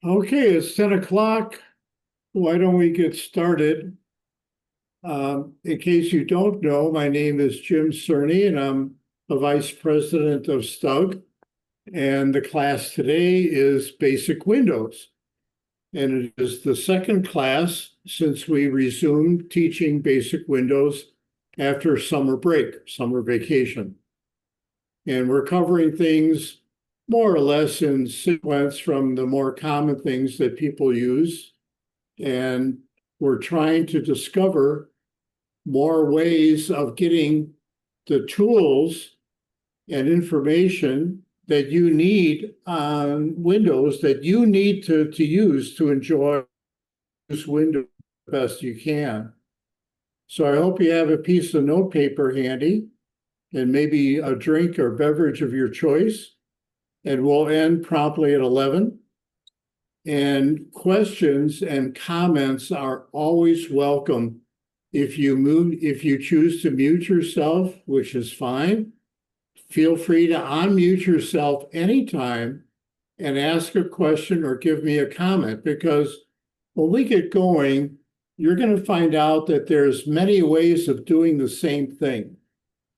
Okay, it's 10 o'clock. Why don't we get started? In case you don't know, my name is Jim Cerny, and I'm the Vice President of STUG. And the class today is Basic Windows. And it is the second class since we resumed teaching Basic Windows after summer break, summer vacation. And we're covering things more or less in sequence from the more common things that people use. And we're trying to discover more ways of getting the tools and information that you need on Windows that you need to use to enjoy Windows the best you can. So I hope you have a piece of notepaper handy and maybe a drink or beverage of your choice. And we'll end promptly at 11. And questions and comments are always welcome. If you choose to mute yourself, which is fine, feel free to unmute yourself anytime and ask a question or give me a comment, because when we get going, you're going to find out that there's many ways of doing the same thing,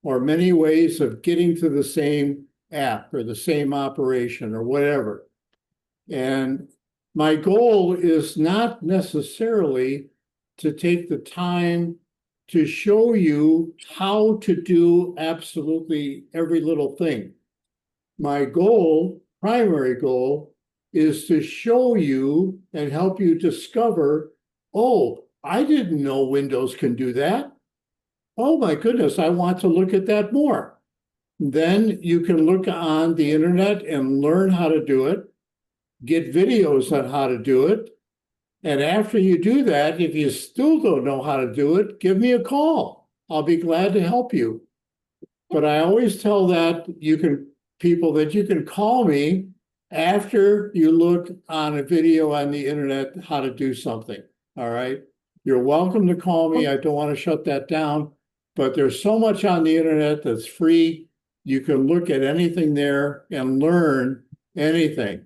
or many ways of getting to the same app or the same operation or whatever. And my goal is not necessarily to take the time to show you how to do absolutely every little thing. My goal, primary goal, is to show you and help you discover, oh, I didn't know Windows can do that. Oh my goodness, I want to look at that more. Then you can look on the internet and learn how to do it, get videos on how to do it. And after you do that, if you still don't know how to do it, give me a call. I'll be glad to help you. But I always tell people that you can call me after you look on a video on the internet how to do something. All right. You're welcome to call me. I don't want to shut that down, but there's so much on the internet that's free. You can look at anything there and learn anything.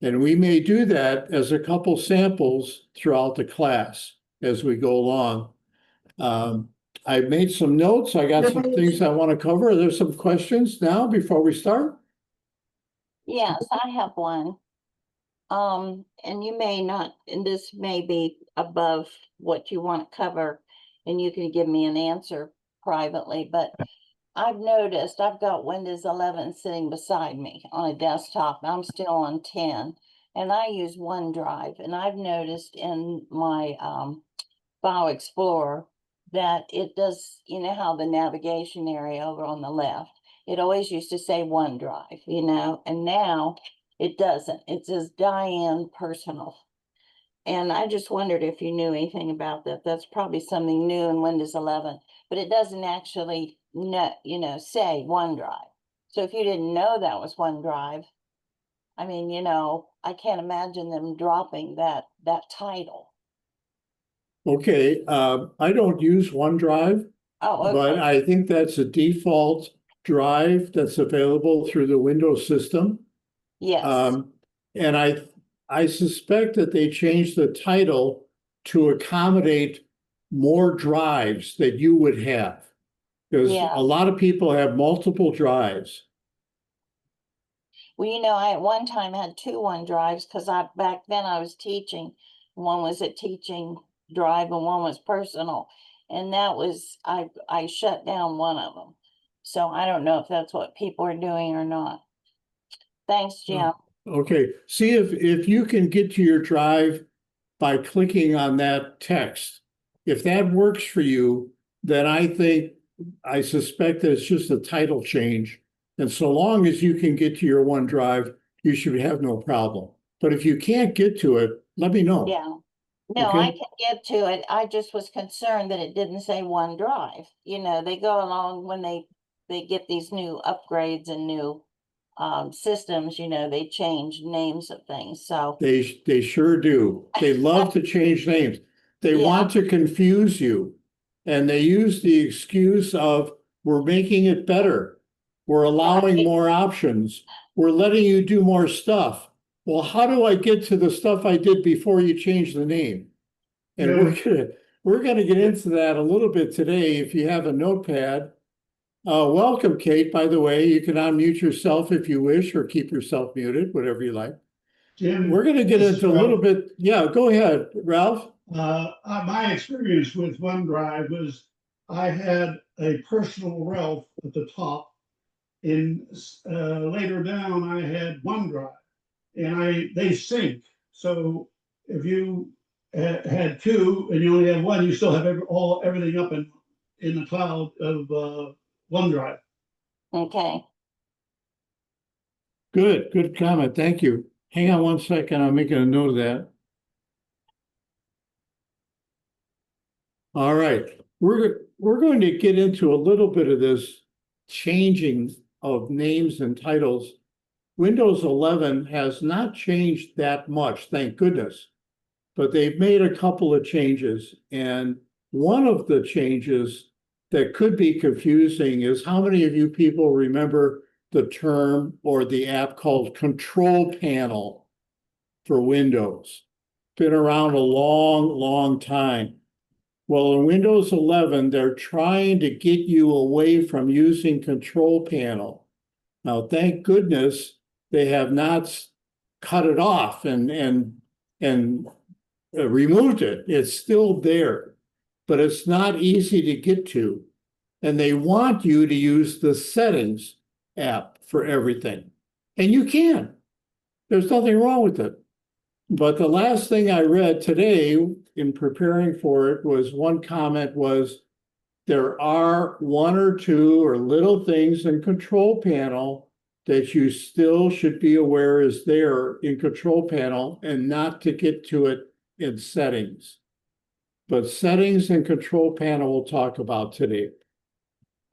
And we may do that as a couple samples throughout the class as we go along. I made some notes. I got some things I want to cover. Are there some questions now before we start? Yes, I have one. And you may not, and this may be above what you want to cover, and you can give me an answer privately, but I've noticed I've got Windows 11 sitting beside me on a desktop. I'm still on 10, and I use OneDrive, and I've noticed in my File Explorer that it does, you know how the navigation area over on the left, it always used to say OneDrive, and now it doesn't. It says Diane Personal. And I just wondered if you knew anything about that. That's probably something new in Windows 11, but it doesn't actually, say OneDrive. So if you didn't know that was OneDrive, I mean, I can't imagine them dropping that title. Okay, I don't use OneDrive, Oh, but okay. I think that's a default drive that's available through the Windows system. Yes. And I suspect that they changed the title to accommodate more drives that you would have, because Yeah. a lot of people have multiple drives. Well, I at one time had two OneDrives because back then I was teaching. One was a teaching drive and one was personal. And that was I shut down one of them. So I don't know if that's what people are doing or not. Thanks, Jim. Okay, see if you can get to your drive by clicking on that text. If that works for you, then I suspect that it's just a title change. And so long as you can get to your OneDrive, you should have no problem. But if you can't get to it, let me know. Yeah. No, Okay? I can get to it. I just was concerned that it didn't say OneDrive. They go along when they get these new upgrades and new systems, they change names of things. So They sure do. They love to change names. They want to confuse you. And they use the excuse of, we're making it better. We're allowing more options. We're letting you do more stuff. well, how do I get to the stuff I did before you changed the name? And Yeah. we're gonna get into that a little bit today. If you have a notepad. Welcome, Kate, by the way. You can unmute yourself if you wish, or keep yourself muted, whatever you like. Jim, We're gonna get this is into a little Ralph. bit. Yeah, go ahead, Ralph. My experience with OneDrive was I had a personal Ralph at the top. And later down, I had OneDrive, and they sync. So if you had two and you only have one, you still have everything up in the cloud of OneDrive. Okay, Good comment. Thank you. Hang on one second. I'm making a note of that. All right, we're going to get into a little bit of this changing of names and titles. Windows 11 has not changed that much, thank goodness, but they've made a couple of changes. And one of the changes that could be confusing is how many of you people remember the term or the app called Control Panel for Windows? Been around a long time. Well, in Windows 11, they're trying to get you away from using Control Panel. Now, thank goodness they have not cut it off and removed it. It's still there, but it's not easy to get to. And they want you to use the Settings app for everything. And you can. There's nothing wrong with it. But the last thing I read today in preparing for it was one comment was there are one or two or little things in Control Panel that you still should be aware is there in Control Panel and not to get to it in Settings. But Settings and Control Panel we'll talk about today.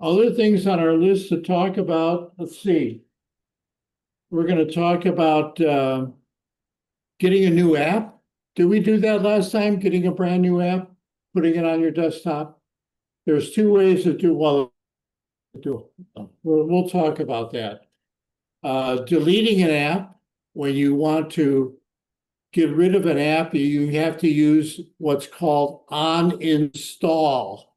Other things on our list to talk about, let's see. We're going to talk about getting a new app. Did we do that last time? Getting a brand new app, putting it on your desktop? There's two ways to do, we'll talk about that. Deleting an app, when you want to get rid of an app, you have to use what's called on-install.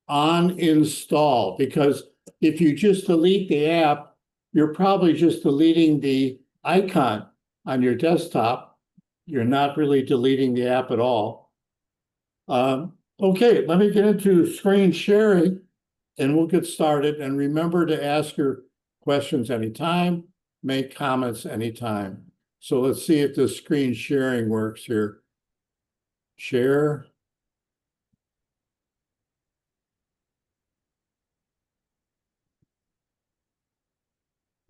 On-install, because if you just delete the app, you're probably just deleting the icon on your desktop. You're not really deleting the app at all. Okay, let me get into screen sharing and we'll get started. And remember to ask your questions anytime, make comments anytime. So let's see if the screen sharing works here. Share.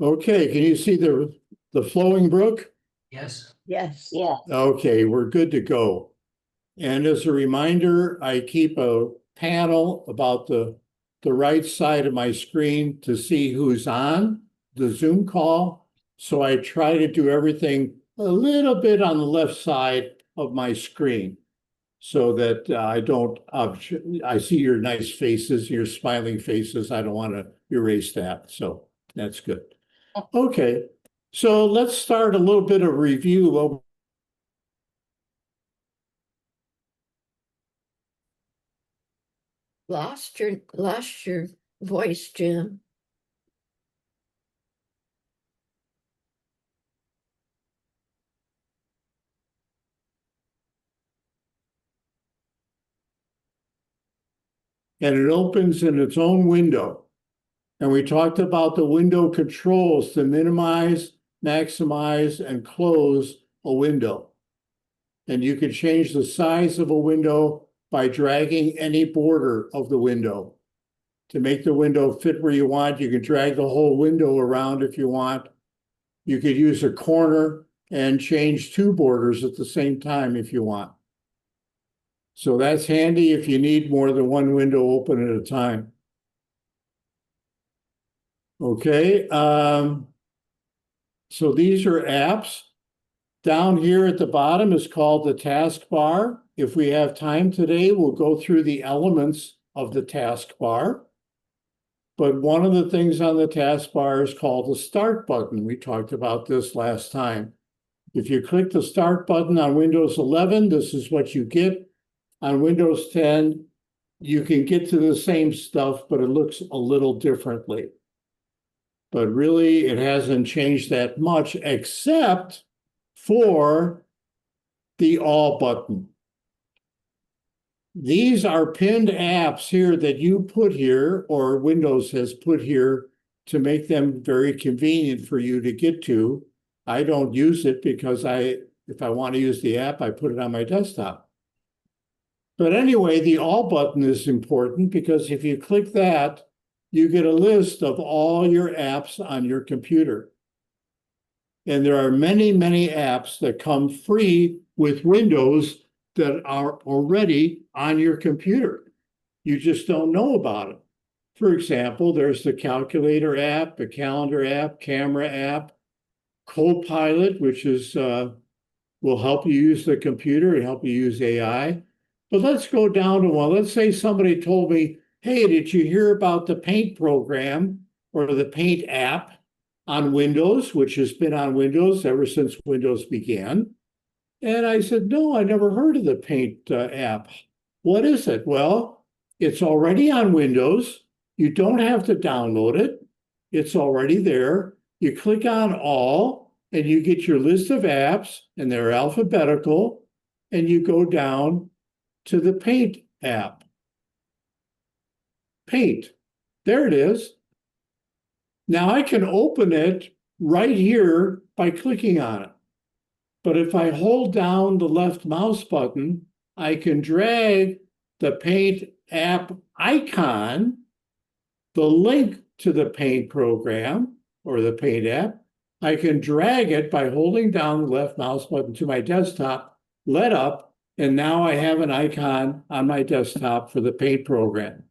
Okay, can you see the flowing brook? Yes. Yes. yeah, Okay, we're good to go. And as a reminder, I keep a panel about the right side of my screen to see who's on the Zoom call. So I try to do everything a little bit on the left side of my screen so that I see your nice faces, your smiling faces. I don't want to erase that. So that's good. Okay, so let's start a little bit of review of Lost your voice, Jim. and it opens in its own window. And we talked about the window controls to minimize, maximize, and close a window. And you can change the size of a window by dragging any border of the window. To make the window fit where you want, you can drag the whole window around if you want. You could use a corner and change two borders at the same time if you want. So that's handy if you need more than one window open at a time. Okay, so these are apps. Down here at the bottom is called the taskbar. If we have time today, we'll go through the elements of the taskbar. But one of the things on the taskbar is called the start button. We talked about this last time. If you click the start button on Windows 11, this is what you get. On Windows 10, you can get to the same stuff, but it looks a little differently. But really, it hasn't changed that much, except for the all button. These are pinned apps here that you put here, or Windows has put here to make them very convenient for you to get to. I don't use it because if I want to use the app, I put it on my desktop. But anyway, the all button is important because if you click that, you get a list of all your apps on your computer. And there are many, many apps that come free with Windows that are already on your computer. You just don't know about them. For example, there's the calculator app, the calendar app, camera app, Copilot, which is will help you use the computer and help you use AI. But let's go down to one. Let's say somebody told me, hey, did you hear about the Paint program or the Paint app on Windows, which has been on Windows ever since Windows began? And I said, no, I never heard of the Paint app. What is it? Well, it's already on Windows. You don't have to download it. It's already there. You click on all, and you get your list of apps, and they're alphabetical, and you go down to the Paint app. Paint. There it is. Now I can open it right here by clicking on it. But if I hold down the left mouse button, I can drag the Paint app icon, the link to the Paint program or the Paint app. I can drag it by holding down the left mouse button to my desktop, let up, and now I have an icon on my desktop for the Paint program.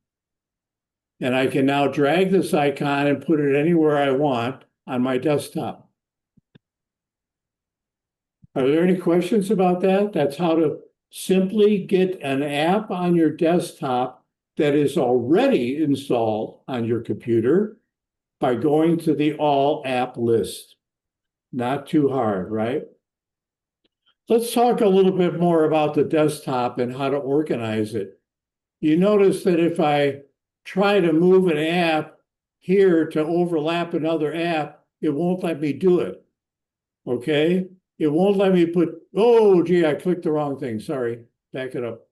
And I can now drag this icon and put it anywhere I want on my desktop. Are there any questions about that? That's how to simply get an app on your desktop that is already installed on your computer by going to the all app list. Not too hard, right? Let's talk a little bit more about the desktop and how to organize it. You notice that if I try to move an app here to overlap another app, it won't let me do it, okay? It won't let me put, oh, gee, I clicked the wrong thing. Sorry, back it up.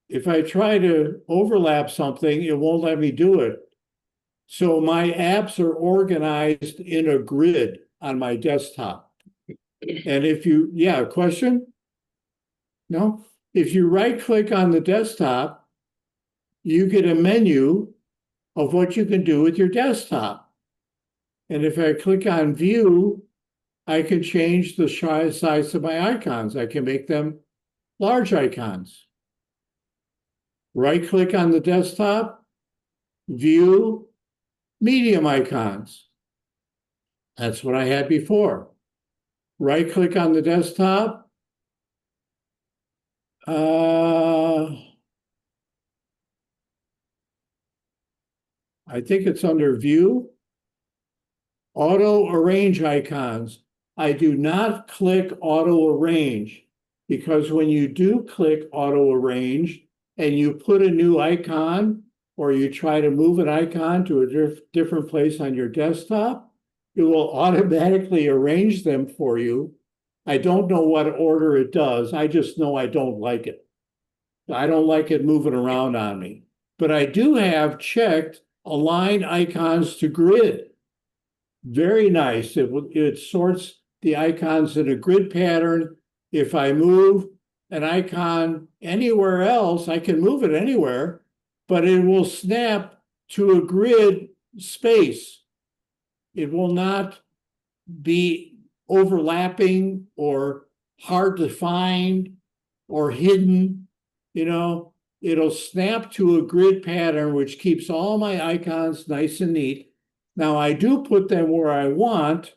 If I try to overlap something, it won't let me do it. So my apps are organized in a grid on my desktop. And if you, yeah, question? No? If you right click on the desktop, you get a menu of what you can do with your desktop. And if I click on view, I can change the size of my icons. I can make them large icons. Right click on the desktop, view, medium icons. That's what I had before. Right click on the desktop. I think it's under view. Auto arrange icons. I do not click auto arrange because when you do click auto arrange and you put a new icon or you try to move an icon to a different place on your desktop, it will automatically arrange them for you. I don't know what order it does. I just know I don't like it. I don't like it moving around on me. But I do have checked align icons to grid. Very nice. It sorts the icons in a grid pattern. If I move an icon anywhere else, I can move it anywhere, but it will snap to a grid space. It will not be overlapping or hard to find or hidden. You know, it'll snap to a grid pattern, which keeps all my icons nice and neat. Now, I do put them where I want.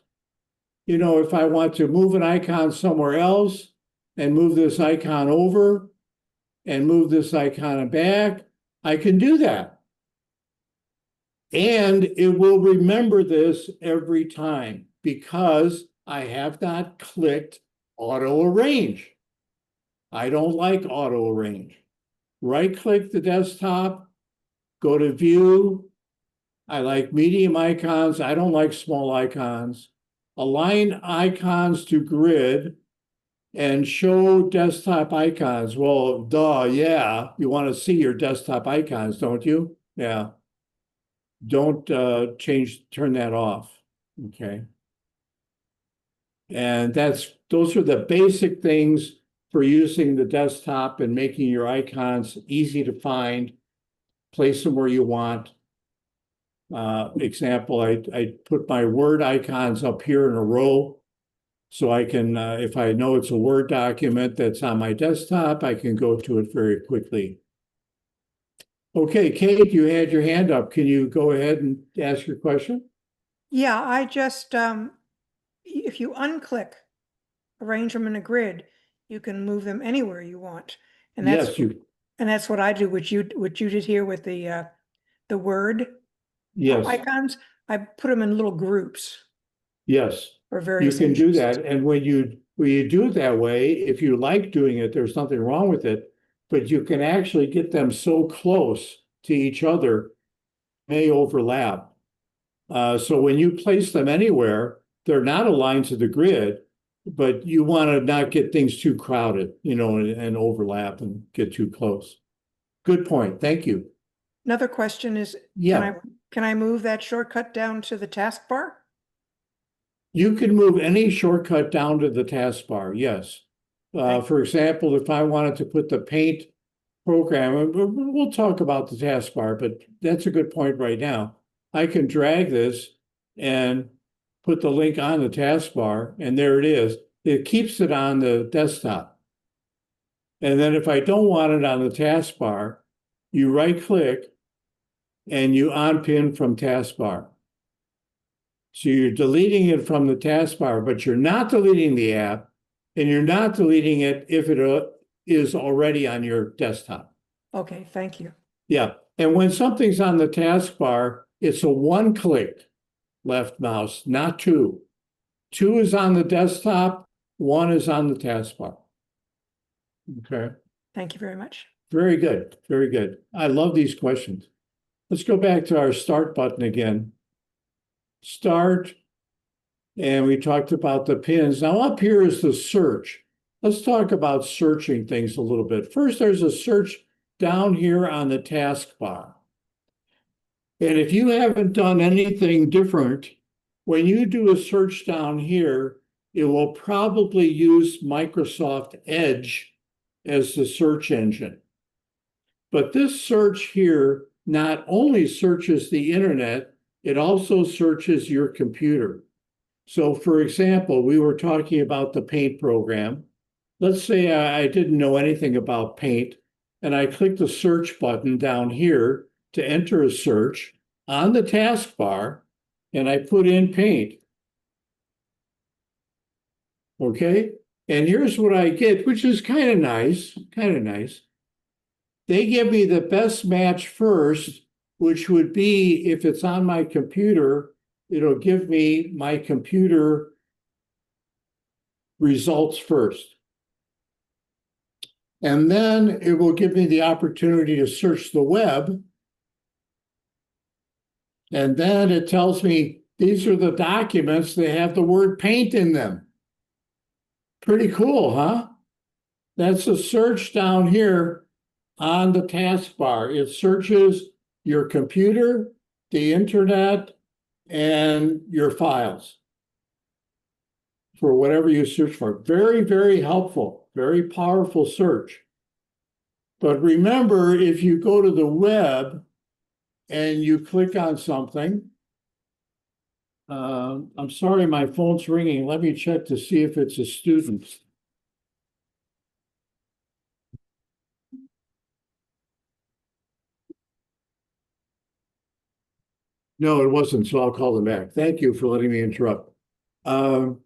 You know, if I want to move an icon somewhere else and move this icon over and move this icon back, I can do that. And it will remember this every time because I have not clicked auto arrange. I don't like auto arrange. Right click the desktop, go to view. I like medium icons. I don't like small icons. Align icons to grid and show desktop icons. Well, duh, yeah. You want to see your desktop icons, don't you? Yeah. Don't turn that off. Okay. And those are the basic things for using the desktop and making your icons easy to find, place them where you want. Example, I put my Word icons up here in a row. So I can, if I know it's a Word document that's on my desktop, I can go to it very quickly. Okay, Kate, you had your hand up. Can you go ahead and ask your question? Yeah, I just, if you unclick, arrange them in a grid, you can move them anywhere you want. And Yes, you, and that's what I do, what you did here with the Word yes, icons. I put them in little groups yes. for You various can do interests. that. And when you do it that way, if you like doing it, there's nothing wrong with it. But you can actually get them so close to each other, may overlap. So when you place them anywhere, they're not aligned to the grid, but you want to not get things too crowded, and overlap and get too close. Good point. Thank you. Another question is, Yeah, can I move that shortcut down to the taskbar? you can move any shortcut down to the taskbar. Yes. For example, if I wanted to put the paint program, and we'll talk about the taskbar, but that's a good point right now. I can drag this and put the link on the taskbar, and there it is. It keeps it on the desktop. And then if I don't want it on the taskbar, you right click and you unpin from taskbar. So you're deleting it from the taskbar, but you're not deleting the app, and you're not deleting it if it is already on your desktop. Okay, thank you. Yeah, and when something's on the taskbar, it's a one-click left mouse, not two. Two is on the desktop, one is on the taskbar. Okay, Thank you very much. very good, very good. I love these questions. Let's go back to our start button again. Start, and we talked about the pins. Now up here is the search. Let's talk about searching things a little bit. First, there's a search down here on the taskbar. And if you haven't done anything different, when you do a search down here, it will probably use Microsoft Edge as the search engine. But this search here not only searches the internet, it also searches your computer. So for example, we were talking about the Paint program. Let's say I didn't know anything about Paint, and I click the search button down here to enter a search on the taskbar, and I put in Paint. Okay, and here's what I get, which is kind of nice, They give me the best match first, which would be, if it's on my computer, it'll give me my computer results first. And then it will give me the opportunity to search the web. And then it tells me these are the documents, they have the word paint in them. Pretty cool, huh? That's a search down here on the taskbar. It searches your computer, the internet, and your files for whatever you search for. Very, very helpful, very powerful search. But remember, if you go to the web and you click on something, I'm sorry, my phone's ringing. Let me check to see if it's a student. No, it wasn't, so I'll call them back. Thank you for letting me interrupt. So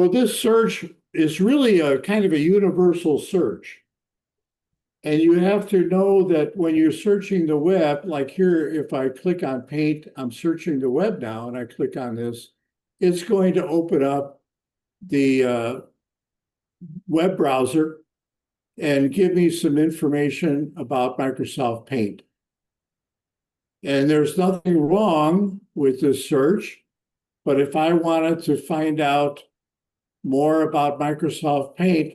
this search is really a kind of a universal search. And you have to know that when you're searching the web, like here, if I click on Paint, I'm searching the web now, and I click on this, it's going to open up the web browser and give me some information about Microsoft Paint. And there's nothing wrong with this search, but if I wanted to find out more about Microsoft Paint,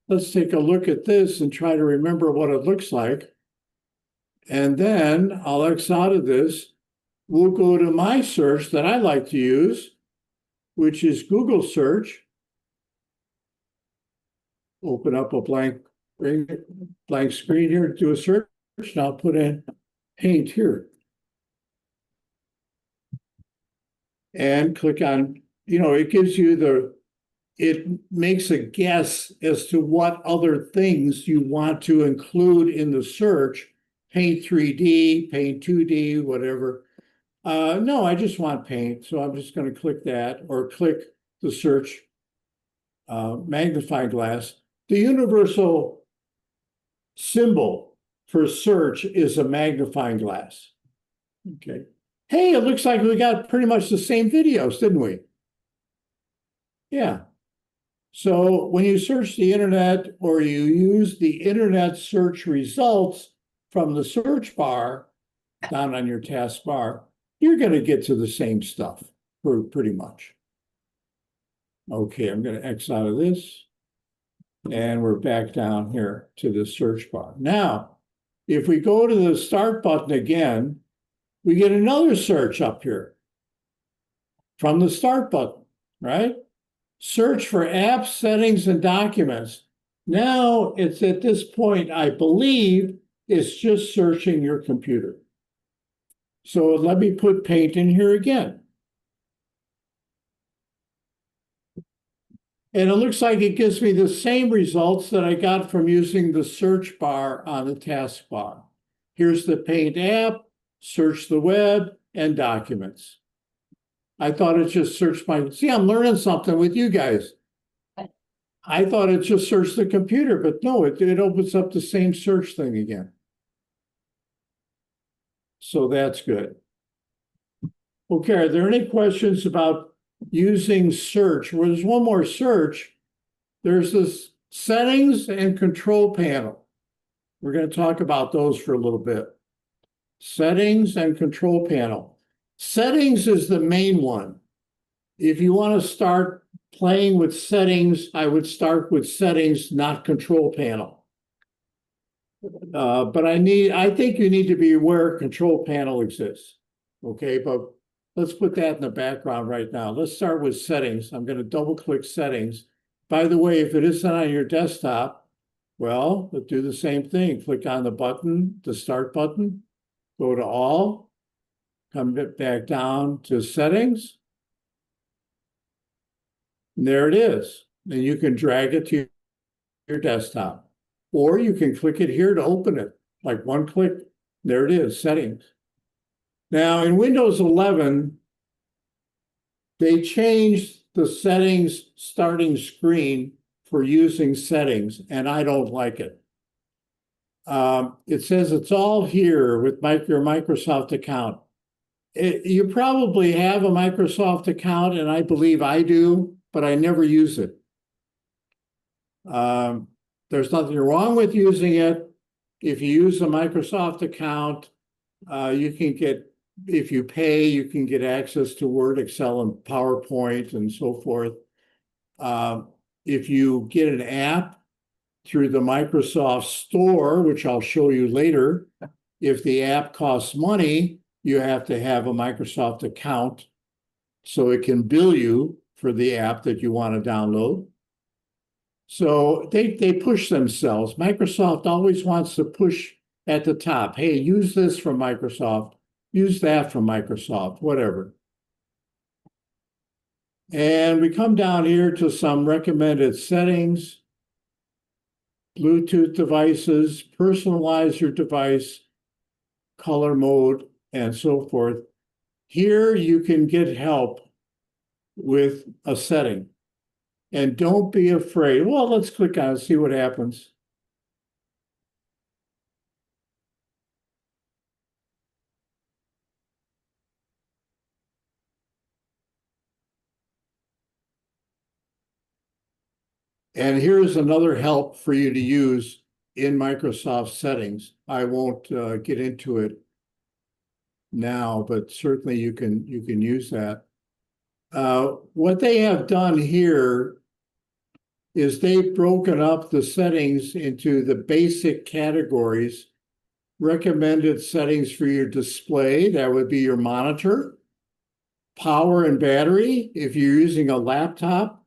let's take a look at this and try to remember what it looks like. And then I'll X out of this. We'll go to my search that I like to use, which is Google search. Open up a blank screen here to do a search, and I'll put in Paint here. And click on, it gives you it makes a guess as to what other things you want to include in the search, Paint 3D, Paint 2D, whatever. No, I just want Paint, so I'm just going to click that, or click the search magnifying glass. The universal symbol for search is a magnifying glass. Okay. Hey, it looks like we got pretty much the same videos, didn't we? Yeah. So when you search the internet or you use the internet search results from the search bar down on your taskbar, you're going to get to the same stuff pretty much. Okay, I'm going to X out of this. And we're back down here to the search bar. Now, if we go to the start button again, we get another search up here from the start button, right? Search for apps, settings, and documents. Now it's at this point, I believe, it's just searching your computer. So let me put Paint in here again. And it looks like it gives me the same results that I got from using the search bar on the taskbar. Here's the Paint app, search the web, and documents. I thought it just searched see, I'm learning something with you guys. I thought it just searched the computer, but no, it opens up the same search thing again. So that's good. Okay, are there any questions about using search? Well, there's one more search. There's this settings and control panel. We're going to talk about those for a little bit. Settings and control panel. Settings is the main one. If you want to start playing with settings, I would start with settings, not control panel. But I think you need to be aware control panel exists. Okay, but let's put that in the background right now. Let's start with settings. I'm going to double click settings. By the way, if it isn't on your desktop, well, let's do the same thing. Click on the button, the start button, go to all, come back down to settings. And there it is. And you can drag it to your desktop. Or you can click it here to open it, like one click. There it is, settings. Now in Windows 11, they changed the settings starting screen for using settings, and I don't like it. It says it's all here with your Microsoft account. You probably have a Microsoft account, and I believe I do, but I never use it. There's nothing wrong with using it. If you use a Microsoft account, you can get, if you pay, you can get access to Word, Excel, and PowerPoint and so forth. If you get an app through the Microsoft Store, which I'll show you later, if the app costs money, you have to have a Microsoft account so it can bill you for the app that you want to download. So they push themselves. Microsoft always wants to push at the top. Hey, use this from Microsoft. Use that from Microsoft, whatever. And we come down here to some recommended settings, Bluetooth devices, personalize your device, color mode, and so forth. Here you can get help with a setting. And don't be afraid. Well, let's click on it, see what happens. And here's another help for you to use in Microsoft settings. I won't get into it now, but certainly you can use that. What they have done here is they've broken up the settings into the basic categories. Recommended settings for your display, that would be your monitor. Power and battery, if you're using a laptop,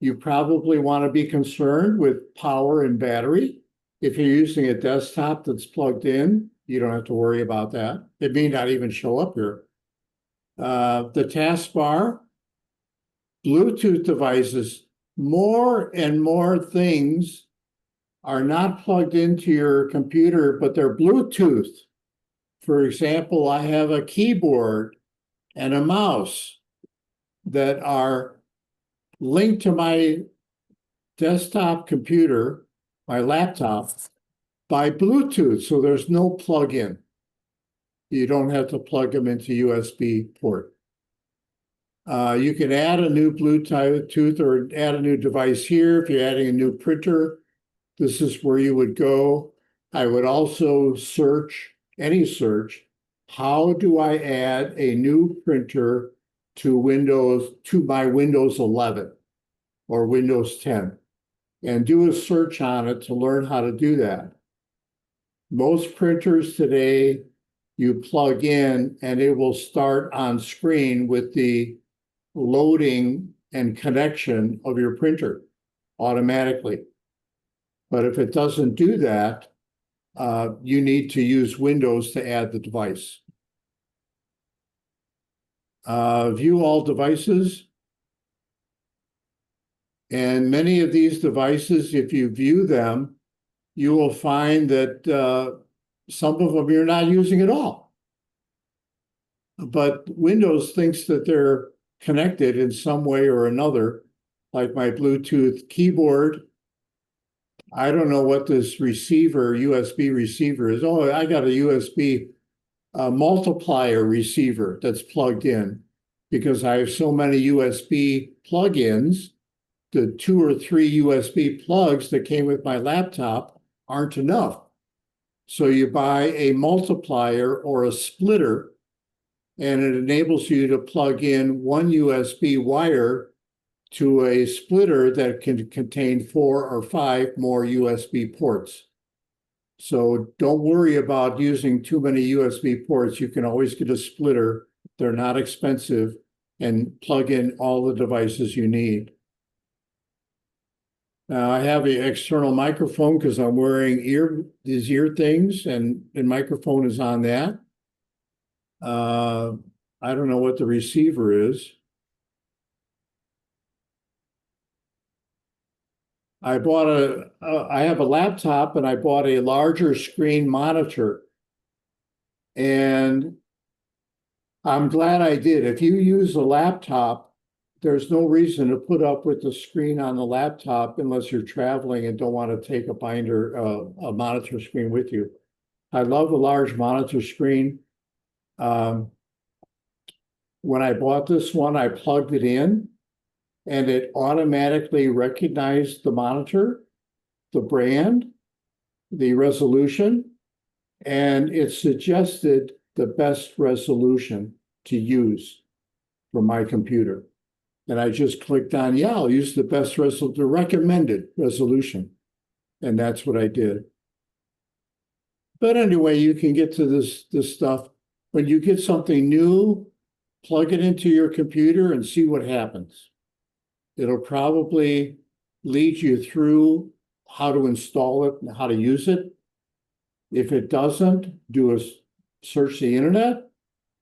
you probably want to be concerned with power and battery. If you're using a desktop that's plugged in, you don't have to worry about that. It may not even show up here. The taskbar, Bluetooth devices, more and more things are not plugged into your computer, but they're Bluetooth. For example, I have a keyboard and a mouse that are linked to my desktop computer, my laptop, by Bluetooth, so there's no plug-in. You don't have to plug them into USB port. You can add a new Bluetooth or add a new device here. If you're adding a new printer, this is where you would go. I would also search, any search, how do I add a new printer to my Windows 11 or Windows 10? And do a search on it to learn how to do that. Most printers today, you plug in and it will start on screen with the loading and connection of your printer automatically. But if it doesn't do that, you need to use Windows to add the device. View all devices. And many of these devices, if you view them, you will find that some of them you're not using at all. But Windows thinks that they're connected in some way or another, like my Bluetooth keyboard. I don't know what this receiver, USB receiver is. Oh, I got a USB multiplier receiver that's plugged in because I have so many USB plugins. The 2 or 3 USB plugs that came with my laptop aren't enough. So you buy a multiplier or a splitter, and it enables you to plug in one USB wire to a splitter that can contain 4 or 5 more USB ports. So don't worry about using too many USB ports. You can always get a splitter. They're not expensive, and plug in all the devices you need. Now I have an external microphone because I'm wearing these ear things, and the microphone is on that. I don't know what the receiver is. I have a laptop and I bought a larger screen monitor. And I'm glad I did. If you use a laptop, there's no reason to put up with the screen on the laptop unless you're traveling and don't want to take a monitor screen with you. I love a large monitor screen. When I bought this one, I plugged it in and it automatically recognized the monitor, the brand, the resolution, and it suggested the best resolution to use for my computer. And I just clicked on, yeah, I'll use the best the recommended resolution. And that's what I did. But anyway, you can get to this stuff. When you get something new, plug it into your computer and see what happens. It'll probably lead you through how to install it and how to use it. If it doesn't, do a search the internet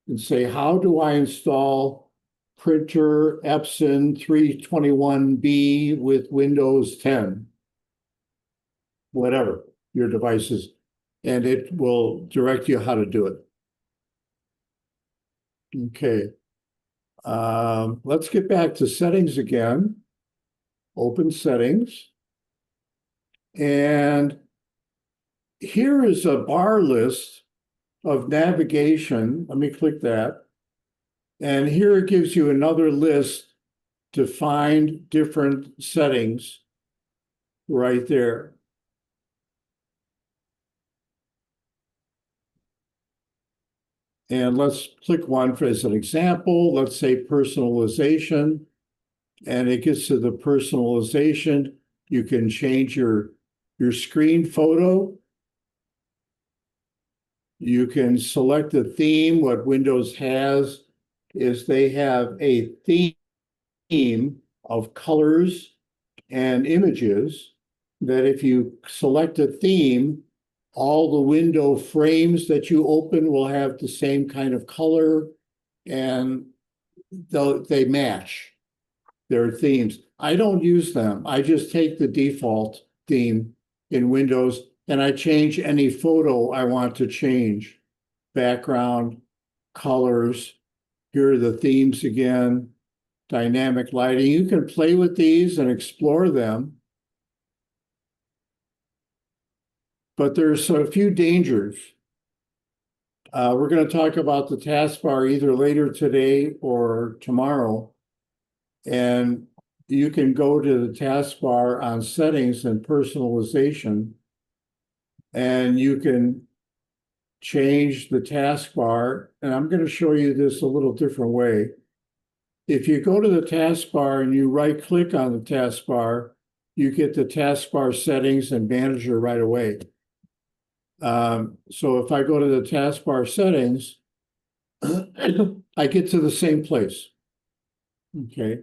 and say, how do I install printer Epson 321B with Windows 10? Whatever your device is, and it will direct you how to do it. Okay. Let's get back to settings again. Open settings. And here is a bar list of navigation. Let me click that. And here it gives you another list to find different settings. right there. And let's click one for as an example. Let's say personalization. And it gets to the personalization. You can change your screen photo. You can select a theme. What Windows has is they have a theme of colors and images that if you select a theme, all the window frames that you open will have the same kind of color and they match their themes. I don't use them. I just take the default theme in Windows and I change any photo I want to change. Background, colors, here are the themes again, dynamic lighting. You can play with these and explore them. But there's a few dangers. We're going to talk about the taskbar either later today or tomorrow. And you can go to the taskbar on settings and personalization, and you can change the taskbar. And I'm going to show you this a little different way. If you go to the taskbar and you right click on the taskbar, you get the taskbar settings and manager right away. So if I go to the taskbar settings, I get to the same place. Okay.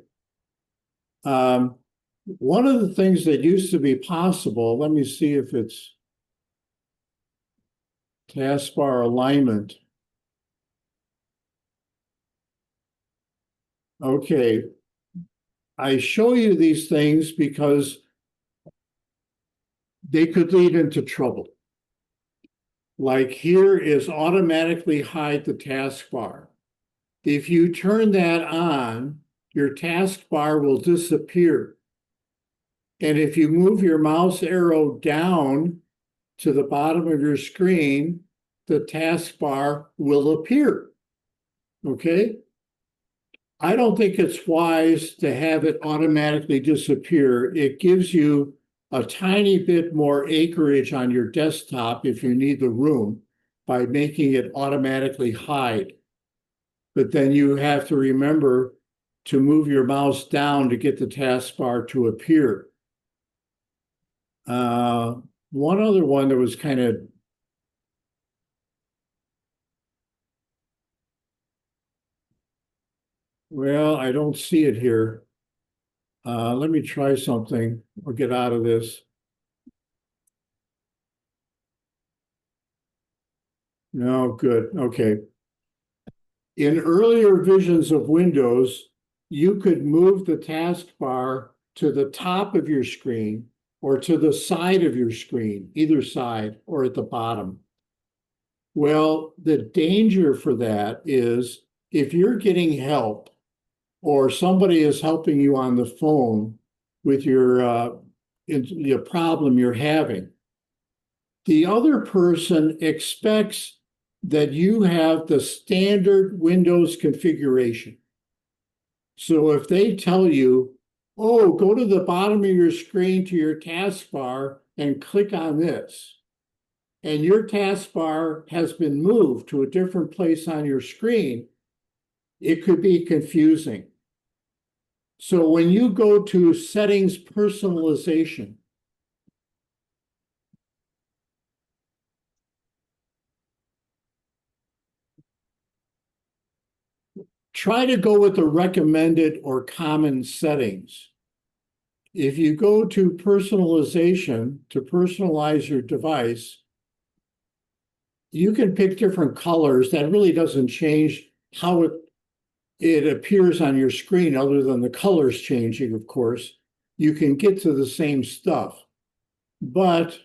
One of the things that used to be possible, let me see if it's taskbar alignment. Okay. I show you these things because they could lead into trouble. Like here is automatically hide the taskbar. If you turn that on, your taskbar will disappear. And if you move your mouse arrow down to the bottom of your screen, the taskbar will appear. Okay? I don't think it's wise to have it automatically disappear. It gives you a tiny bit more acreage on your desktop if you need the room by making it automatically hide. But then you have to remember to move your mouse down to get the taskbar to appear. One other one that was kind of well, I don't see it here. Let me try something or get out of this. No, good. Okay. In earlier visions of Windows, you could move the taskbar to the top of your screen or to the side of your screen, either side or at the bottom. Well, the danger for that is if you're getting help or somebody is helping you on the phone with your problem you're having, the other person expects that you have the standard Windows configuration. So if they tell you, oh, go to the bottom of your screen to your taskbar and click on this, and your taskbar has been moved to a different place on your screen, it could be confusing. So when you go to settings personalization, try to go with the recommended or common settings. If you go to personalization to personalize your device, you can pick different colors. That really doesn't change how it appears on your screen other than the colors changing, of course. You can get to the same stuff. But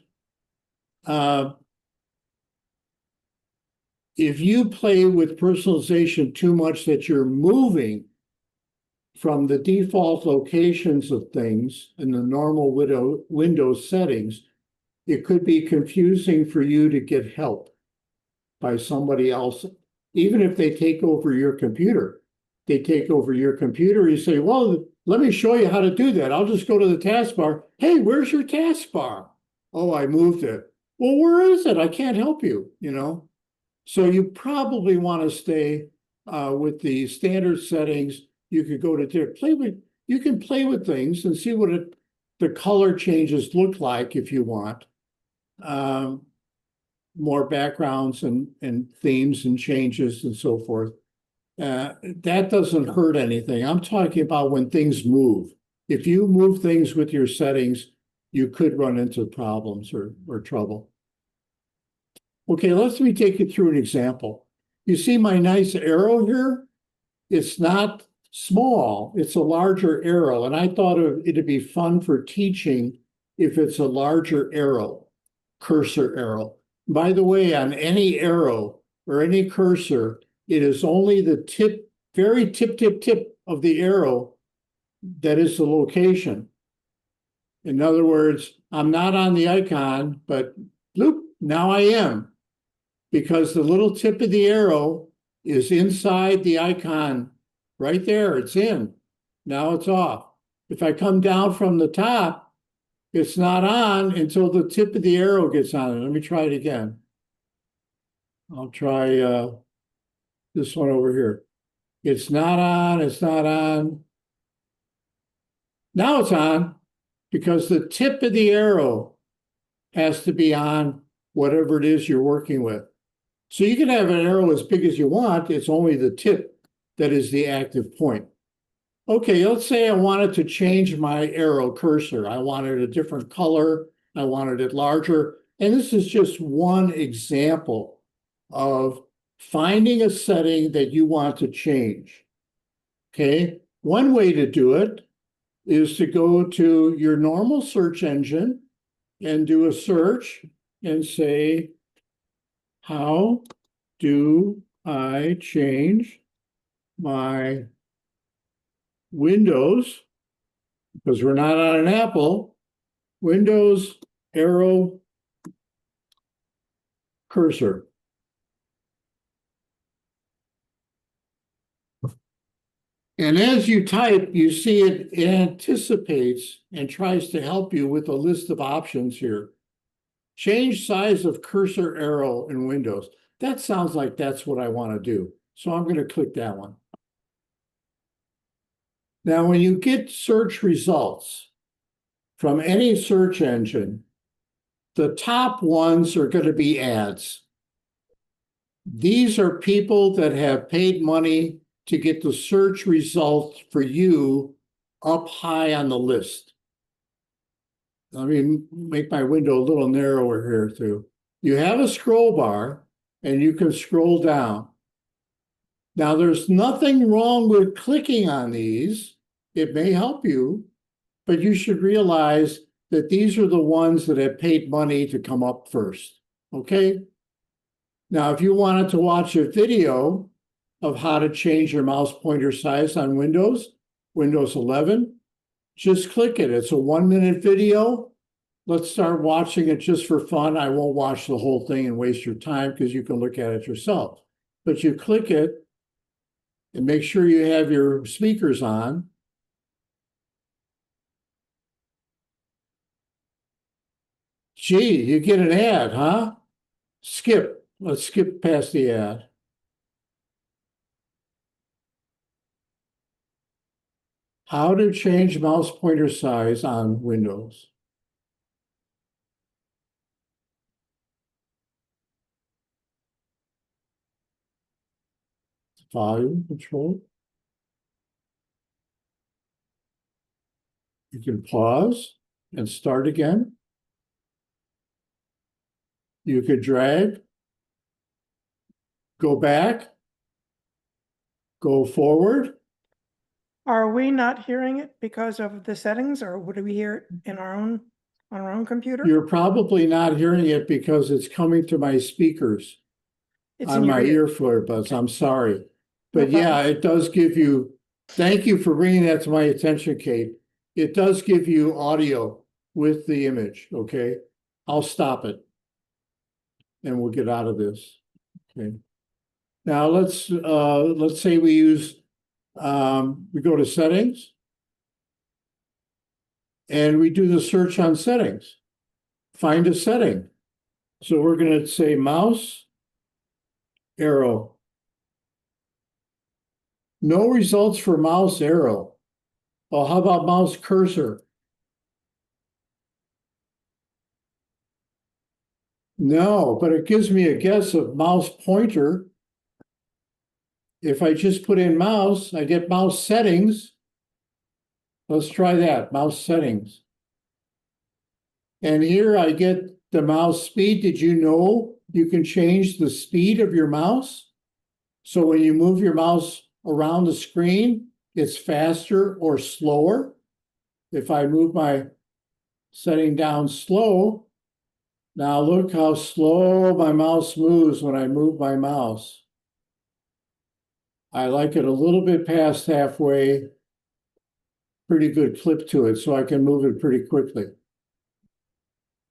if you play with personalization too much that you're moving from the default locations of things in the normal Windows settings, it could be confusing for you to get help by somebody else. Even if they take over your computer, you say, well, let me show you how to do that. I'll just go to the taskbar. Hey, where's your taskbar? Oh, I moved it. Well, where is it? I can't help you, you know? So you probably want to stay with the standard settings. You could go to you can play with things and see what the color changes look like if you want. More backgrounds and themes and changes and so forth. That doesn't hurt anything. I'm talking about when things move. If you move things with your settings, you could run into problems or trouble. Okay, let me take you through an example. You see my nice arrow here? It's not small, it's a larger arrow. And I thought it'd be fun for teaching if it's a larger arrow, cursor arrow. By the way, on any arrow or any cursor, it is only the tip, very tip of the arrow that is the location. In other words, I'm not on the icon, but bloop, now I am. Because the little tip of the arrow is inside the icon right there, it's in. Now it's off. If I come down from the top, it's not on until the tip of the arrow gets on it. Let me try it again. I'll try this one over here. It's not on, it's not on. Now it's on because the tip of the arrow has to be on whatever it is you're working with. So you can have an arrow as big as you want. It's only the tip that is the active point. Okay, let's say I wanted to change my arrow cursor. I wanted a different color. I wanted it larger. And this is just one example of finding a setting that you want to change. Okay, one way to do it is to go to your normal search engine and do a search and say, how do I change my Windows, because we're not on an Apple, Windows arrow cursor. And as you type, you see it anticipates and tries to help you with a list of options here. Change size of cursor arrow in Windows. That sounds like that's what I want to do. So I'm going to click that one. Now, when you get search results from any search engine, the top ones are going to be ads. These are people that have paid money to get the search results for you up high on the list. Let me make my window a little narrower here too. You have a scroll bar and you can scroll down. Now, there's nothing wrong with clicking on these. It may help you, but you should realize that these are the ones that have paid money to come up first, okay? Now, if you wanted to watch a video of how to change your mouse pointer size on Windows 11, just click it. It's a 1-minute video. Let's start watching it just for fun. I won't watch the whole thing and waste your time because you can look at it yourself. But you click it and make sure you have your speakers on. Gee, you get an ad, huh? Skip. Let's skip past the ad. How to change mouse pointer size on Windows. Volume control. You can pause and start again. You could drag, go back, go forward. Are we not hearing it because of the settings, or would we hear it in on our own computer? You're probably not hearing it because it's coming to my speakers It's on in your my ear. earbuds. I'm sorry. No But yeah, problem. it does give you, thank you for bringing that to my attention, Kate. It does give you audio with the image, okay? I'll stop it. And we'll get out of this, okay? Now let's say we use, we go to settings. and we do the search on settings. Find a setting. So we're going to say mouse, arrow. No results for mouse arrow. Well, how about mouse cursor? No, but it gives me a guess of mouse pointer. If I just put in mouse, I get mouse settings. Let's try that, mouse settings. And here I get the mouse speed. Did you know you can change the speed of your mouse? So when you move your mouse around the screen, it's faster or slower. If I move my setting down slow, now look how slow my mouse moves when I move my mouse. I like it a little bit past halfway. Pretty good clip to it, so I can move it pretty quickly.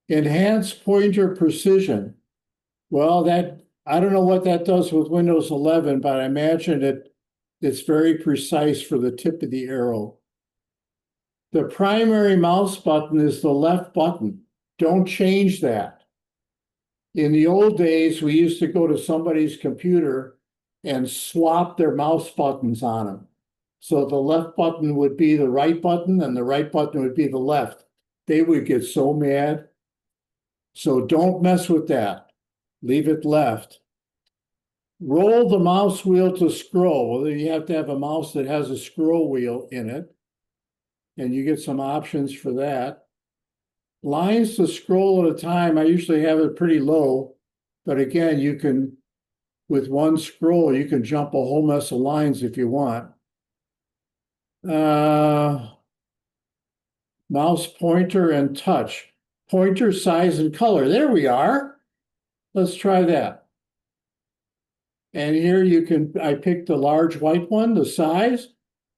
Enhance pointer precision. Well, I don't know what that does with Windows 11, but I imagine it's very precise for the tip of the arrow. The primary mouse button is the left button. Don't change that. In the old days, we used to go to somebody's computer and swap their mouse buttons on them. So the left button would be the right button and the right button would be the left. They would get so mad. So don't mess with that. Leave it left. Roll the mouse wheel to scroll. Well, you have to have a mouse that has a scroll wheel in it. And you get some options for that. Lines to scroll at a time. I usually have it pretty low. But again, you can, with one scroll, you can jump a whole mess of lines if you want. Mouse pointer and touch. Pointer size and color. There we are. Let's try that. And here you can, I picked the large white one, the size.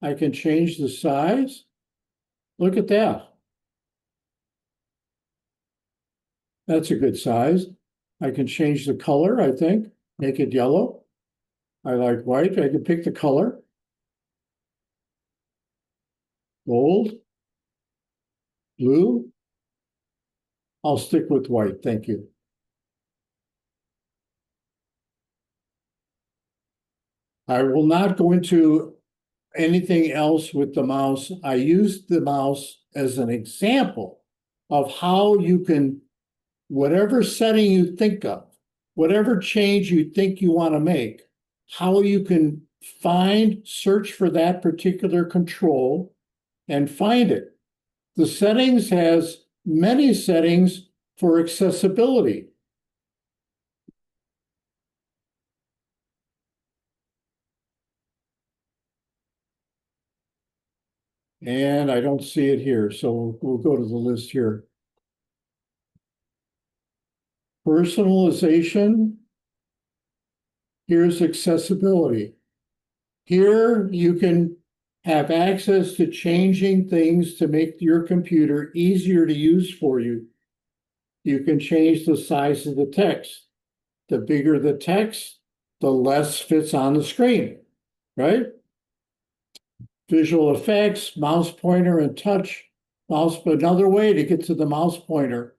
I can change the size. Look at that. That's a good size. I can change the color, I think, make it yellow. I like white. I can pick the color. Gold, blue. I'll stick with white, thank you. I will not go into anything else with the mouse. I used the mouse as an example of how you can, whatever setting you think of, whatever change you think you want to make, how you can search for that particular control and find it. The settings has many settings for accessibility. And I don't see it here, so we'll go to the list here. Personalization. Here's accessibility. Here you can have access to changing things to make your computer easier to use for you. You can change the size of the text. The bigger the text, the less fits on the screen, right? Visual effects, mouse pointer and touch. Another way to get to the mouse pointer.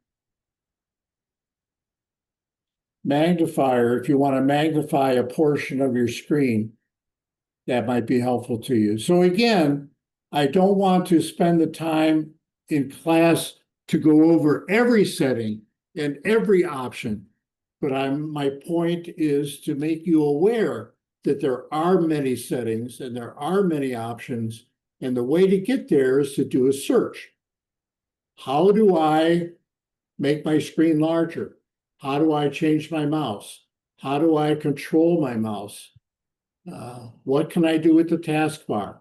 Magnifier, if you want to magnify a portion of your screen, that might be helpful to you. So again, I don't want to spend the time in class to go over every setting and every option, but my point is to make you aware that there are many settings and there are many options, and the way to get there is to do a search. How do I make my screen larger? How do I change my mouse? How do I control my mouse? What can I do with the taskbar?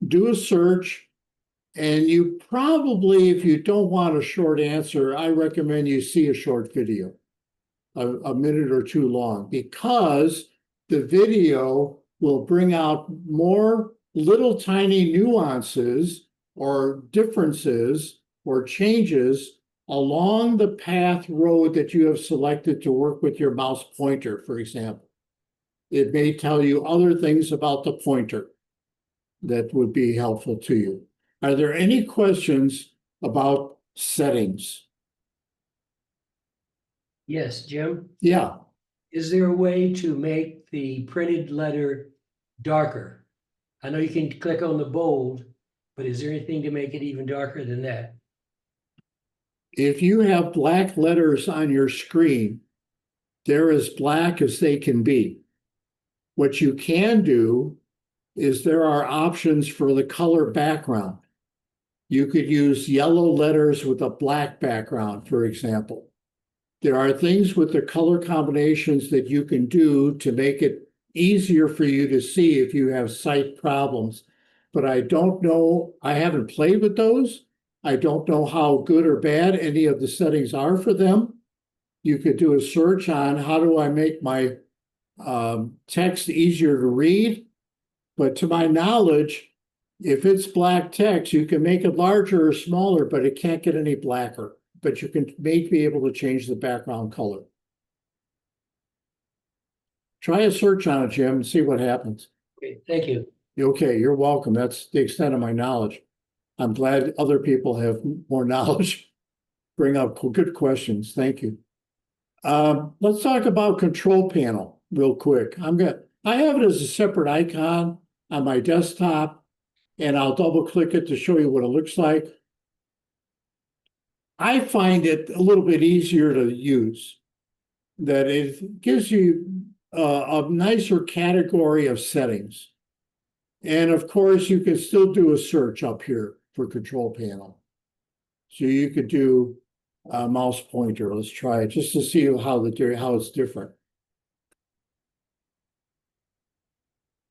Do a search, and you probably, if you don't want a short answer, I recommend you see a short video, a minute or two long, because the video will bring out more little tiny nuances or differences or changes along the path road that you have selected to work with your mouse pointer, for example. It may tell you other things about the pointer that would be helpful to you. Are there any questions about settings. Yes, Jim, Yeah, is there a way to make the printed letter darker? I know you can click on the bold, but is there anything to make it even darker than that? if you have black letters on your screen, they're as black as they can be. What you can do is there are options for the color background. You could use yellow letters with a black background, for example. There are things with the color combinations that you can do to make it easier for you to see if you have sight problems. But I don't know, I haven't played with those. I don't know how good or bad any of the settings are for them. You could do a search on how do I make my text easier to read. But to my knowledge, if it's black text, you can make it larger or smaller, but it can't get any blacker. But you can may be able to change the background color. Try a search on it, Jim, and see what happens. Okay, thank you. Okay, you're welcome. That's the extent of my knowledge. I'm glad other people have more knowledge. Bring up good questions. Thank you. Let's talk about control panel real quick. I have it as a separate icon on my desktop, and I'll double click it to show you what it looks like. I find it a little bit easier to use, that it gives you a nicer category of settings. And of course, you can still do a search up here for control panel. So you could do a mouse pointer. Let's try it just to see how it's different.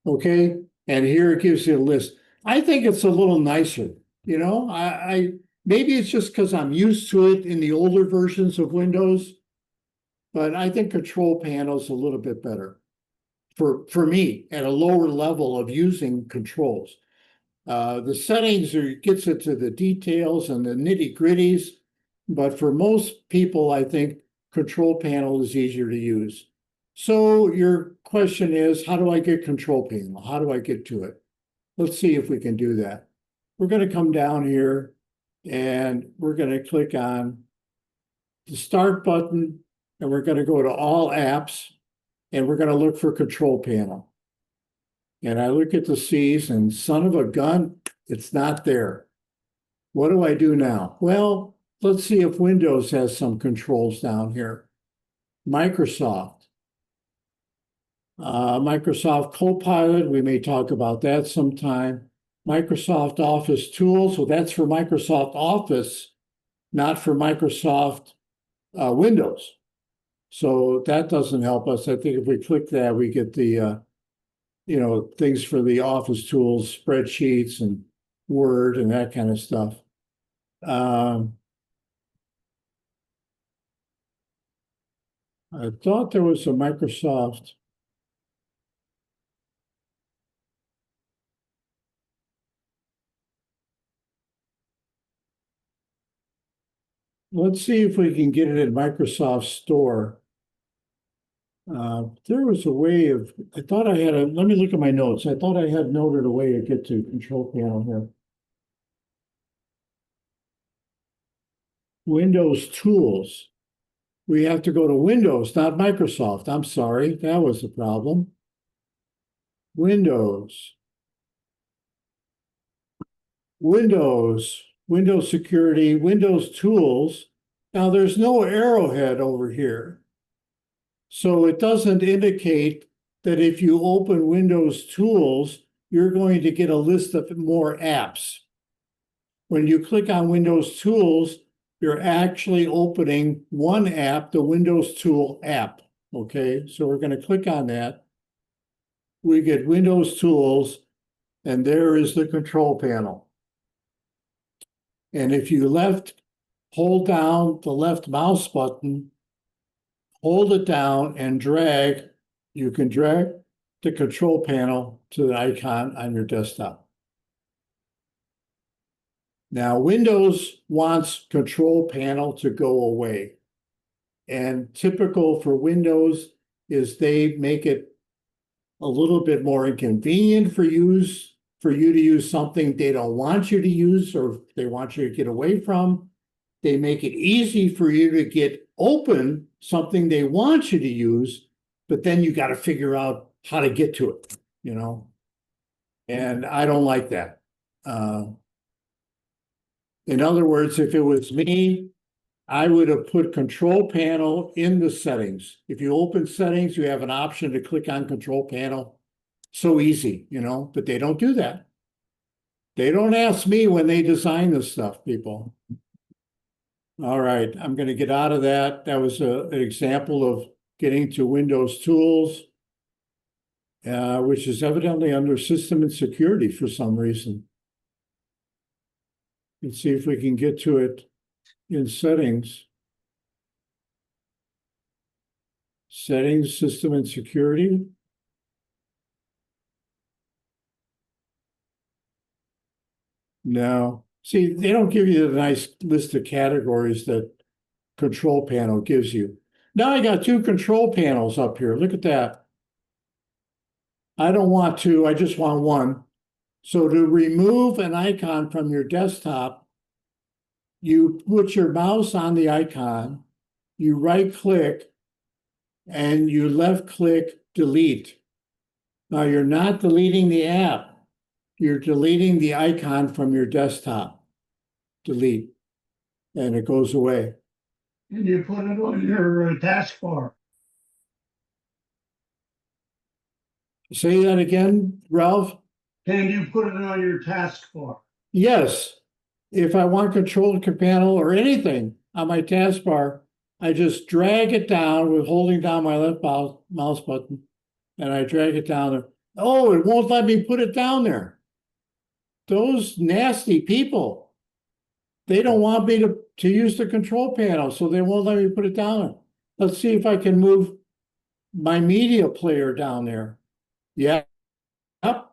Okay, and here it gives you a list. I think it's a little nicer. You know, I maybe it's just because I'm used to it in the older versions of Windows, but I think control panel is a little bit better for me at a lower level of using controls. The settings gets into the details and the nitty-gritties, but for most people, I think control panel is easier to use. So your question is, how do I get control panel? How do I get to it? Let's see if we can do that. We're going to come down here and we're going to click on the start button, and we're going to go to all apps, and we're going to look for control panel. And I look at the C's, and son of a gun, it's not there. What do I do now? Well, let's see if Windows has some controls down here. Microsoft. Microsoft Copilot, we may talk about that sometime. Microsoft Office Tools, well, that's for Microsoft Office, not for Microsoft Windows. So that doesn't help us. I think if we click that, we get the, things for the Office tools, spreadsheets and Word and that kind of stuff. I thought there was a Microsoft. Let's see if we can get it in Microsoft Store. There was a way of, I thought I had let me look at my notes. I thought I had noted a way to get to control panel here. Windows tools. We have to go to Windows, not Microsoft. I'm sorry, that was the problem. Windows. Windows security, Windows tools. Now there's no arrowhead over here. So it doesn't indicate that if you open Windows tools, you're going to get a list of more apps. When you click on Windows tools, you're actually opening one app, the Windows tool app. Okay, so we're going to click on that. We get Windows tools, and there is the control panel. And if you hold down the left mouse button, hold it down and drag, you can drag the control panel to the icon on your desktop. Now, Windows wants control panel to go away. And typical for Windows is they make it a little bit more inconvenient for for you to use something they don't want you to use or they want you to get away from. They make it easy for you to get open something they want you to use, but then you got to figure out how to get to it, you know? And I don't like that. In other words, if it was me, I would have put control panel in the settings. If you open settings, you have an option to click on control panel. So easy, you know, but they don't do that. They don't ask me when they design this stuff, people. All right, I'm going to get out of that. That was an example of getting to Windows Tools, which is evidently under System and Security for some reason. Let's see if we can get to it in Settings. Settings, System and Security. No. See, they don't give you the nice list of categories that Control Panel gives you. Now I got two control panels up here. Look at that. I don't want two, I just want one. So to remove an icon from your desktop, you put your mouse on the icon, you right click, and you left click delete. Now you're not deleting the app. You're deleting the icon from your desktop. Delete. And it goes away. And you put it on your taskbar. Say that again, Ralph? Can you put it on your taskbar? Yes. If I want control panel or anything on my taskbar, I just drag it down with holding down my left mouse button, and I drag it down there. Oh, it won't let me put it down there. Those nasty people, they don't want me to use the control panel, so they won't let me put it down there. Let's see if I can move my media player down there. Yeah, yep,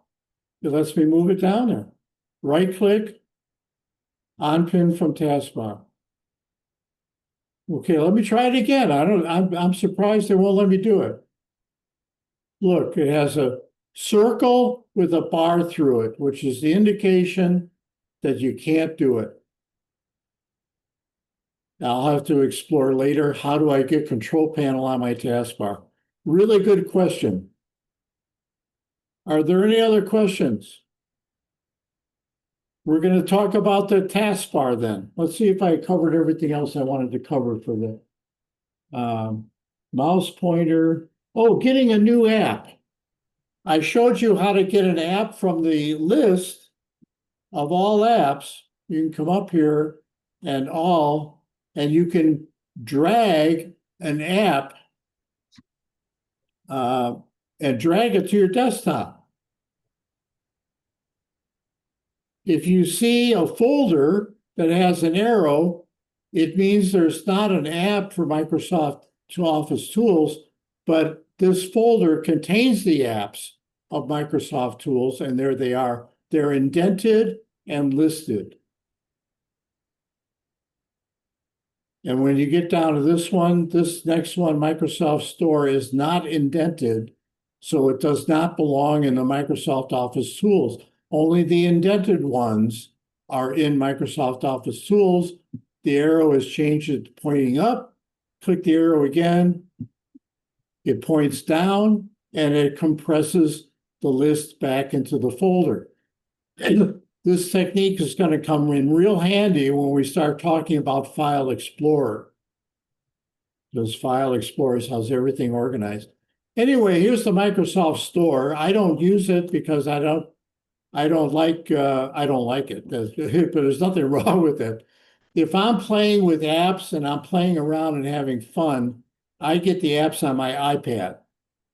it lets me move it down there. Right click, unpin from taskbar. Okay, let me try it again. I'm surprised they won't let me do it. Look, it has a circle with a bar through it, which is the indication that you can't do it. Now, I'll have to explore later, how do I get control panel on my taskbar? Really good question. Are there any other questions? We're going to talk about the taskbar then. Let's see if I covered everything else I wanted to cover for the mouse pointer. Oh, getting a new app. I showed you how to get an app from the list of all apps. You can come up here and all, and you can drag an app and drag it to your desktop. If you see a folder that has an arrow, it means there's not an app for Microsoft Office Tools, but this folder contains the apps of Microsoft Tools, and there they are. They're indented and listed. And when you get down to this one, this next one, Microsoft Store, is not indented, so it does not belong in the Microsoft Office Tools. Only the indented ones are in Microsoft Office Tools. The arrow is changed to pointing up. Click the arrow again. It points down, and it compresses the list back into the folder. And this technique is going to come in real handy when we start talking about File Explorer. Because File Explorer has everything organized. Anyway, here's the Microsoft Store. I don't use it because I don't like it, but there's nothing wrong with it. If I'm playing with apps and I'm playing around and having fun, I get the apps on my iPad,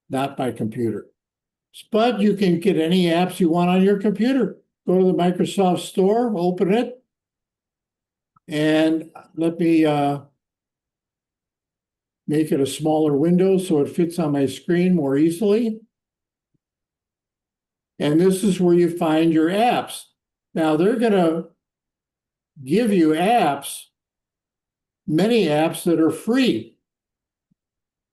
not my computer. But you can get any apps you want on your computer. Go to the Microsoft Store, open it, and let me make it a smaller window so it fits on my screen more easily. And this is where you find your apps. Now, they're going to give you apps, many apps that are free.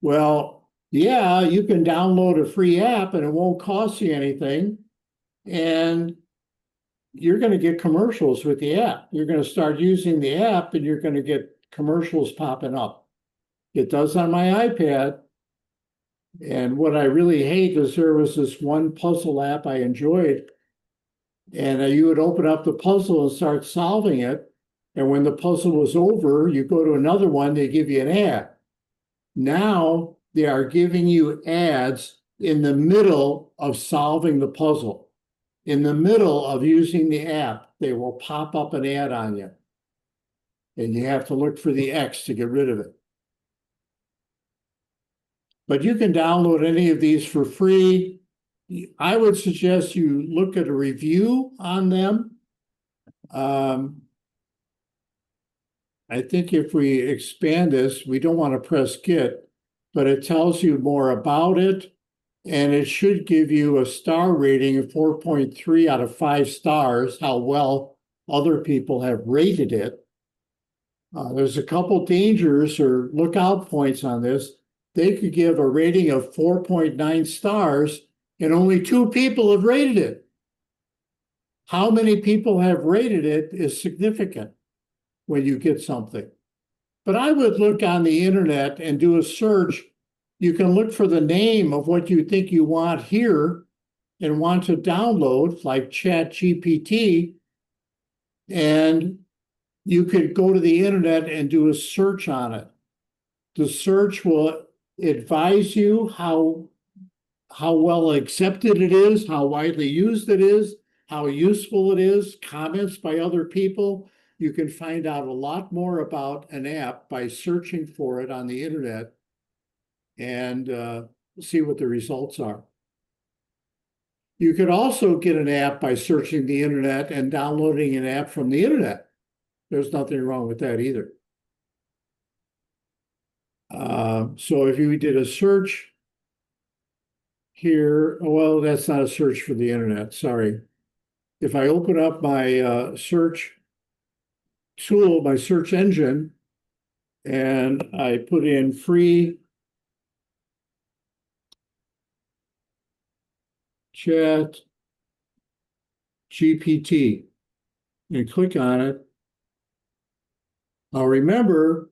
Well, yeah, you can download a free app and it won't cost you anything. And you're gonna get commercials with the app. You're gonna start using the app and you're gonna get commercials popping up. It does on my iPad. And what I really hate is there was this one puzzle app I enjoyed. And you would open up the puzzle and start solving it. And when the puzzle was over, you go to another one, they give you an ad. Now they are giving you ads in the middle of solving the puzzle. In the middle of using the app, they will pop up an ad on you. And you have to look for the X to get rid of it. But you can download any of these for free. I would suggest you look at a review on them. I think if we expand this, we don't want to press get, but it tells you more about it. And it should give you a star rating of 4.3 out of 5 stars, how well other people have rated it. There's a couple dangers or lookout points on this. They could give a rating of 4.9 stars and only 2 people have rated it. How many people have rated it is significant when you get something. But I would look on the internet and do a search. You can look for the name of what you think you want here and want to download, like ChatGPT, and you could go to the internet and do a search on it. The search will advise you how well accepted it is, how widely used it is, how useful it is, comments by other people. You can find out a lot more about an app by searching for it on the internet and see what the results are. You could also get an app by searching the internet and downloading an app from the internet. There's nothing wrong with that either. So if you did a search here, well, that's not a search for the internet, sorry. If I open up my search tool, my search engine, and I put in free chat GPT and click on it. Now remember,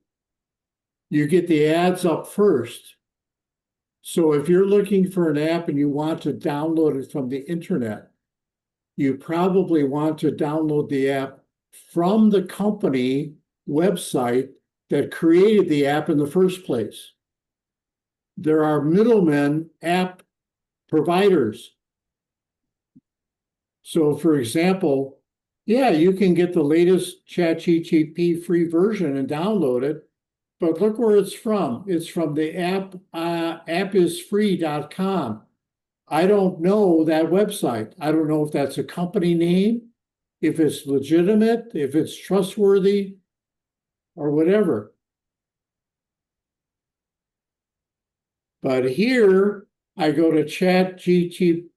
you get the ads up first. So if you're looking for an app and you want to download it from the internet, you probably want to download the app from the company website that created the app in the first place. There are middlemen app providers. So for example, yeah, you can get the latest ChatGPT free version and download it, but look where it's from. It's from the appisfree.com. I don't know that website. I don't know if that's a company name, if it's legitimate, if it's trustworthy, or whatever. But here I go to ChatGPT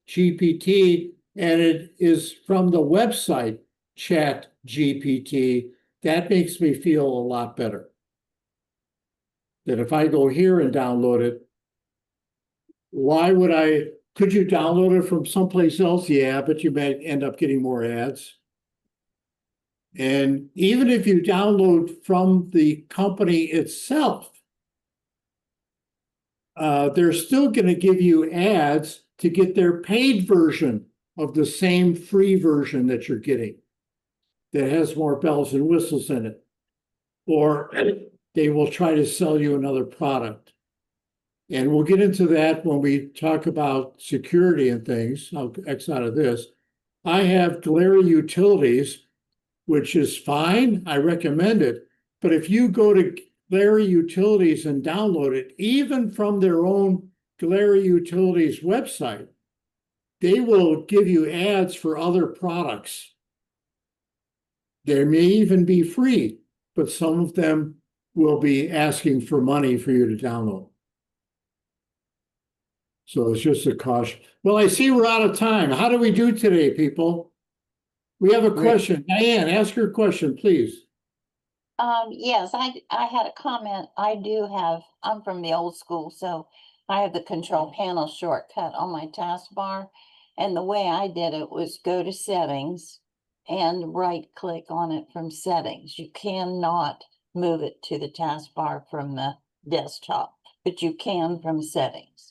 and it is from the website ChatGPT. That makes me feel a lot better. That if I go here and download it, why would I? Could you download it from someplace else? Yeah, but you may end up getting more ads. And even if you download from the company itself, they're still going to give you ads to get their paid version of the same free version that you're getting that has more bells and whistles in it. Or they will try to sell you another product. And we'll get into that when we talk about security and things. I'll X out of this. I have Glary Utilities, which is fine. I recommend it. But if you go to Glary Utilities and download it, even from their own Glary Utilities website, they will give you ads for other products. They may even be free, but some of them will be asking for money for you to download. So it's just a caution. Well, I see we're out of time. How do we do today, people? We have a question. Diane, ask your question, please. Yes, I had a comment. I'm from the old school, so I have the control panel shortcut on my taskbar. And the way I did it was go to settings and right click on it from settings. You cannot move it to the taskbar from the desktop, but you can from settings.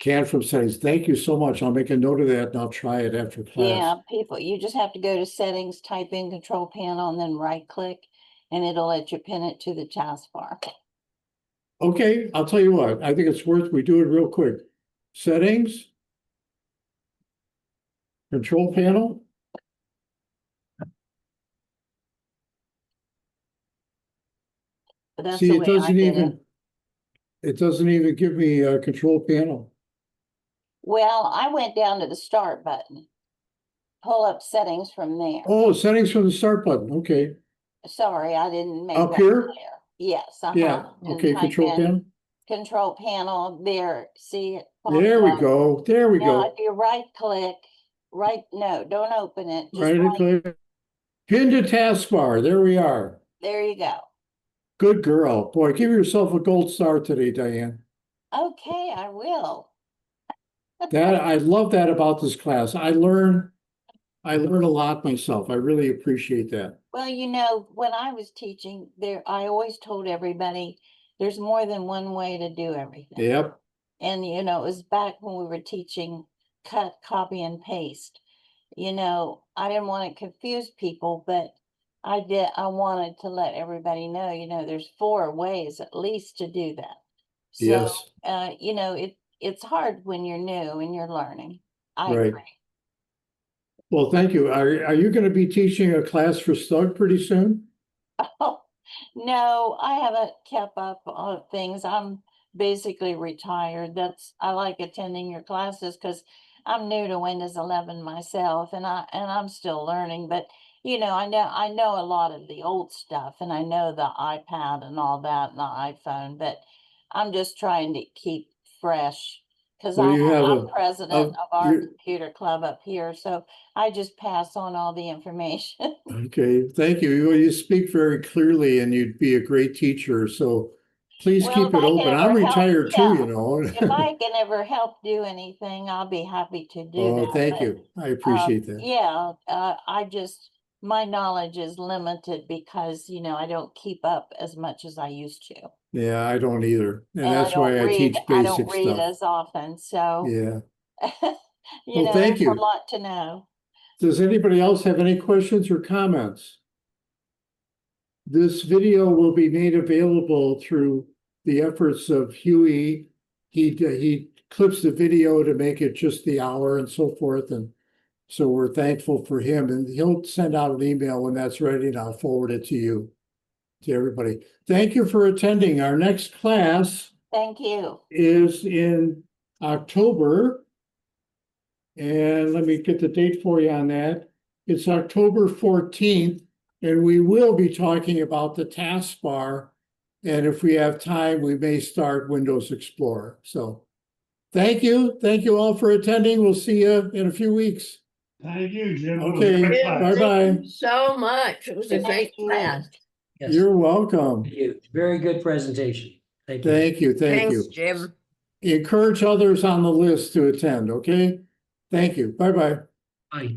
Can from settings. Thank you so much. I'll make a note of that and I'll try it after Yeah, class. people, you just have to go to settings, type in control panel and then right click and it'll let you pin it to the taskbar. Okay, I'll tell you what, I think it's worth, we do it real quick. Settings. Control panel. But that's See, the it way I doesn't did it. even, it doesn't even give me a control panel. Well, I went down to the start button. Pull up settings from there. Oh, settings from the start button. Okay, Sorry, I didn't make Up that here? clear. Yes, yeah, and okay, type control in panel. Control panel there, see it? popped There we up. go, there we Now, go. if you right click, no, don't open it, just Right click. Pin to taskbar, there we are. there you go. Good girl. Boy, give yourself a gold star today, Diane. Okay, I will. That, I love that about this class. I learn a lot myself. I really appreciate that. Well, you know, when I was teaching there, I always told everybody, there's more than one way to do everything. Yep, And, you know, it was back when we were teaching cut, copy and paste. You know, I didn't want to confuse people, but I wanted to let everybody know, you know, there's 4 ways at least to do that. So, yes, you know, it's hard when you're new and you're learning. I right. agree. Well, thank you. Are you going to be teaching a class for Stug pretty soon? Oh, no, I haven't kept up on things. I'm basically retired. I like attending your classes because I'm new to Windows 11 myself and I'm still learning, but you know, I know a lot of the old stuff and I know the iPad and all that and the iPhone, but I'm just trying to keep fresh because Well, you have I'm president of of our your- computer club up here, so I just pass on all the information. Okay, thank you. Well, you speak very clearly and you'd be a great teacher, so please Well, keep if it I can open. I'm ever help- retired too, yeah. you know. If I can ever help do anything, I'll be happy to do Oh, that. thank but, you. I appreciate that. Yeah, my knowledge is limited because, you know, I don't keep up as much as I used to. Yeah, I don't either. And And that's why I teach I don't basic read stuff. as often, so, Yeah. you Well, know, thank there's a you. lot to know. Does anybody else have any questions or comments? This video will be made available through the efforts of Huey. He clips the video to make it just the hour and so forth. And so we're thankful for him and he'll send out an email when that's ready and I'll forward it to you, to everybody. Thank you for attending. Our next class Thank you. is in October. And let me get the date for you on that. It's October 14th, and we will be talking about the taskbar. And if we have time, we may start Windows Explorer. So thank you. Thank you all for attending. We'll see you in a few weeks. Thank you, Jim. It was a Okay, great Jim, class. bye-bye. thank you so much. It was a Thank great you. class. Yes, You're welcome. thank you. Very good presentation. Thank you. Thank you. Thank Thanks, you. Jim. Encourage others on the list to attend, okay? Thank you. Bye-bye. Bye.